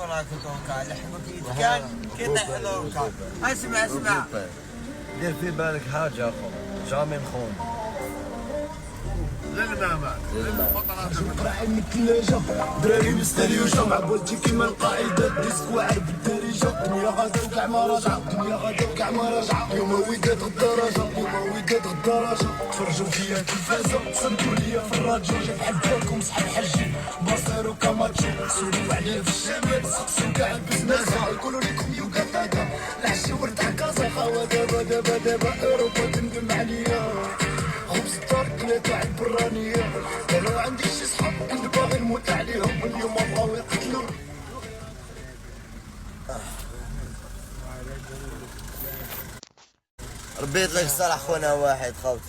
وراك توكا لحمك يتكان كيطيح دوكا. اسمع دير في بالك حاجة اخو، جامي نخون. قراعي من الثلاجة دراري مستريوجة مع بولتي كيما القاعدة ديسك واعر بالدارجة. دنيا غادا وكاع ما راجعة، دنيا غادا وكاع ما راجعة. يوم وداد غداراجة، يوم وداد غداراجة. تفرجوا فيا التلفازة، صدقوا ليا في الراديو. جا بحال بالكم صحاب حجي باصيرو كاماتشو. سولوا عليا في الشمال سقسيو كاع البزنازة. يقولوا لكم يوغندا العشي ورد حكازة. خاوة دابا اوروبا تندم عليا. خبز الدار كلاتو عند برانية. قالوا عندي شي صحاب كنت باغي نموت عليهم واليوم بغاو يقتلوا. ربيت لك الصراحة خونا واحد خوت.